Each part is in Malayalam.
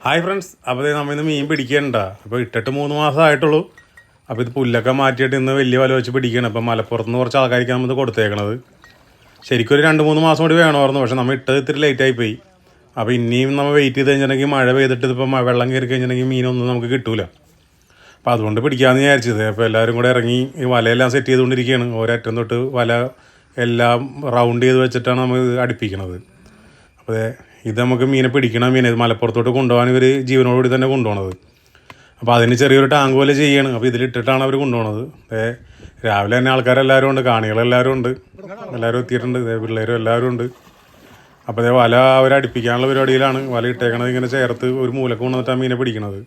ഹായ് ഫ്രണ്ട്സ്, അപ്പോൾ നമ്മൾ ഇന്ന് മീൻ പിടിക്കണ്ട. അപ്പോൾ ഇട്ടിട്ട് 3 മാസമായിട്ടുള്ളൂ. അപ്പോൾ ഇത് പുല്ലൊക്കെ മാറ്റിയിട്ട് ഇന്ന് വലിയ വല വെച്ച് പിടിക്കണം. അപ്പോൾ മലപ്പുറത്ത് നിന്ന് കുറച്ച് ആൾക്കാർക്ക് നമ്മൾ കൊടുത്തേക്കണത്. ശരിക്കും ഒരു 2-3 മാസം കൂടി വേണമായിരുന്നു, പക്ഷേ നമ്മൾ ഇട്ടത് ഇത്തിരി ലേറ്റായി പോയി. അപ്പോൾ ഇനിയും നമ്മൾ വെയിറ്റ് ചെയ്ത് കഴിഞ്ഞിട്ടുണ്ടെങ്കിൽ മഴ പെയ്തിട്ട് ഇപ്പോൾ വെള്ളം കയറി കഴിഞ്ഞിട്ടുണ്ടെങ്കിൽ മീനൊന്നും നമുക്ക് കിട്ടൂല. അപ്പോൾ അതുകൊണ്ട് പിടിക്കാമെന്ന് വിചാരിച്ചത്. അപ്പോൾ എല്ലാവരും കൂടെ ഇറങ്ങി ഈ വലയെല്ലാം സെറ്റ് ചെയ്തുകൊണ്ടിരിക്കുകയാണ്. ഒരറ്റം തൊട്ട് വല എല്ലാം റൗണ്ട് ചെയ്ത് വെച്ചിട്ടാണ് നമ്മൾ അടുപ്പിക്കണത്. അപ്പോൾ ഇത് നമുക്ക് മീനെ പിടിക്കണം. ഇത് മലപ്പുറത്തോട്ട് കൊണ്ടുപോകാൻ ഇവർ ജീവനോടുകൂടി തന്നെ കൊണ്ടുപോകണത്. അപ്പോൾ അതിന് ചെറിയൊരു ടാങ്ക് പോലെ ചെയ്യാണ്. അപ്പോൾ ഇതിലിട്ടിട്ടാണ് അവർ കൊണ്ടുപോകണത്. രാവിലെ തന്നെ ആൾക്കാരെല്ലാവരും ഉണ്ട്, കാണികളെല്ലാവരും ഉണ്ട്, എല്ലാവരും എത്തിയിട്ടുണ്ട്. പിള്ളേരും എല്ലാവരും ഉണ്ട്. അപ്പോൾ വല അവരടുപ്പിക്കാനുള്ള പരിപാടിയിലാണ്. വല ഇട്ടേക്കണത് ഇങ്ങനെ ചേർത്ത് ഒരു മൂലക്ക് കൊണ്ടുവന്നിട്ടാണ് മീനെ പിടിക്കണത്.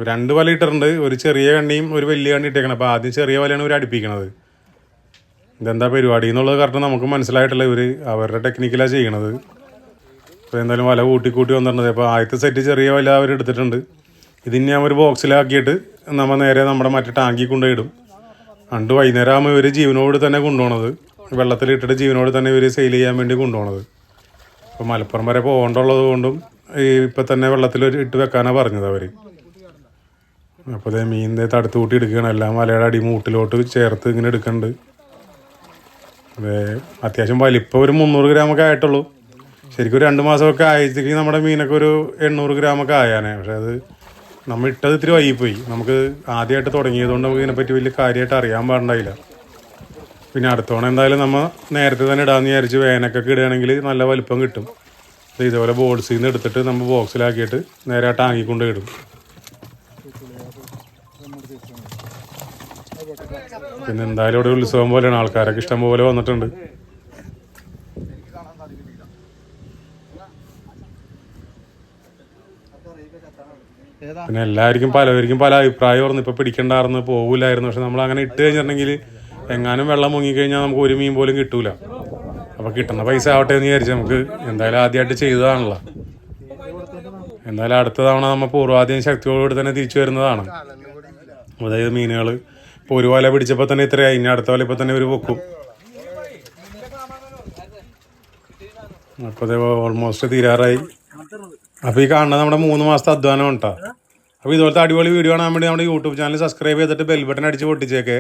2 വല ഇട്ടിട്ടുണ്ട്, ഒരു ചെറിയ കണ്ണിയും ഒരു വലിയ കണ്ണി ഇട്ടേക്കണം. അപ്പോൾ ആദ്യം ചെറിയ വലയാണ് ഇവർ അടുപ്പിക്കണത്. ഇതെന്താ പരിപാടി എന്നുള്ളത് കറക്റ്റ് നമുക്ക് മനസ്സിലായിട്ടില്ല. ഇവർ അവരുടെ ടെക്നിക്കലാണ് ചെയ്യണത്. അപ്പോൾ എന്തായാലും വല കൂട്ടി വന്നിട്ടുണ്ട്. അപ്പോൾ ആദ്യത്തെ സെറ്റ് ചെറിയ വല അവർ എടുത്തിട്ടുണ്ട്. ഇതിന് ഞാൻ ഒരു ബോക്സിലാക്കിയിട്ട് നമ്മൾ നേരെ നമ്മുടെ മറ്റേ ടാങ്കിൽ കൊണ്ടുപോയിടും. വൈകുന്നേരം ആകുമ്പോൾ ഇവർ ജീവനോട് തന്നെ കൊണ്ടുപോകണത്. വെള്ളത്തിലിട്ടിട്ട് ജീവനോട് തന്നെ ഇവർ സെയിൽ ചെയ്യാൻ വേണ്ടി കൊണ്ടുപോകണത്. അപ്പോൾ മലപ്പുറം വരെ പോകേണ്ടുള്ളത് കൊണ്ടും ഇപ്പം തന്നെ വെള്ളത്തിൽ ഇട്ട് വെക്കാനാണ് പറഞ്ഞത് അവർ. അപ്പോൾ അതേ മീൻ തടുത്ത് കൂട്ടി എടുക്കുകയാണ്. എല്ലാം വലയുടെ അടിമൂട്ടിലോട്ട് ചേർത്ത് ഇങ്ങനെ എടുക്കുന്നുണ്ട്. അത്യാവശ്യം വലിപ്പം ഒരു 300 ഗ്രാമൊക്കെ ആയിട്ടുള്ളൂ. ശരിക്കും ഒരു 2 മാസമൊക്കെ ആയിച്ചെങ്കിൽ നമ്മുടെ മീനൊക്കെ ഒരു 800 ഗ്രാമൊക്കെ ആയാനേ. പക്ഷെ അത് നമ്മൾ ഇട്ടത് ഇത്തിരി വൈകിപ്പോയി. നമുക്ക് ആദ്യമായിട്ട് തുടങ്ങിയതുകൊണ്ട് നമുക്ക് ഇതിനെപ്പറ്റി വലിയ കാര്യമായിട്ട് അറിയാൻ പാടുണ്ടായില്ല. പിന്നെ അടുത്തോണം എന്തായാലും നമ്മൾ നേരത്തെ തന്നെ ഇടാമെന്ന് വിചാരിച്ച് വേനക്കൊക്കെ ഇടുകയാണെങ്കിൽ നല്ല വലിപ്പം കിട്ടും. ഇതേപോലെ ബോൾസിൽ നിന്ന് എടുത്തിട്ട് നമ്മൾ ബോക്സിലാക്കിയിട്ട് നേരെ ആ ടാങ്കിൽ കൊണ്ട് ഇടും. പിന്നെ എന്തായാലും ഇവിടെ ഉത്സവം പോലെയാണ്, ആൾക്കാരൊക്കെ ഇഷ്ടം പോലെ വന്നിട്ടുണ്ട്. പിന്നെ എല്ലാവർക്കും പലവർക്കും പല അഭിപ്രായമായിരുന്നു. ഇപ്പോൾ പിടിക്കണ്ടായിരുന്നു, പോകില്ലായിരുന്നു. പക്ഷെ നമ്മൾ അങ്ങനെ ഇട്ട് കഴിഞ്ഞിട്ടുണ്ടെങ്കിൽ എങ്ങാനും വെള്ളം മുങ്ങിക്കഴിഞ്ഞാൽ നമുക്ക് ഒരു മീൻ പോലും കിട്ടൂല. അപ്പോൾ കിട്ടുന്ന പൈസ ആവട്ടെ എന്ന് വിചാരിച്ചു. നമുക്ക് എന്തായാലും ആദ്യമായിട്ട് ചെയ്തതാണല്ലോ. എന്തായാലും അടുത്ത തവണ നമ്മൾ പൂർവാധികം ശക്തിയോടുകൂടി തന്നെ തിരിച്ചു വരുന്നതാണ്. അതായത് മീനുകൾ ഇപ്പോൾ ഒരു വല പിടിച്ചപ്പോൾ തന്നെ ഇത്രയായി, ഇനി അടുത്ത വല ഇപ്പോൾ തന്നെ ഒരു പൊക്കും. അപ്പോൾ അതേ ഓൾമോസ്റ്റ് തീരാറായി. അപ്പോൾ ഈ കാണുന്നത് നമ്മുടെ 3 മാസത്തെ അധ്വാനം കേട്ടോ. അപ്പോൾ ഇതുപോലത്തെ അടിപൊളി വീഡിയോ കാണാൻ വേണ്ടി നമ്മുടെ യൂട്യൂബ് ചാനൽ സബ്സ്ക്രൈബ് ചെയ്തിട്ട് ബെൽ ബട്ടൺ അടിച്ച് പൊട്ടിച്ചേക്കെ.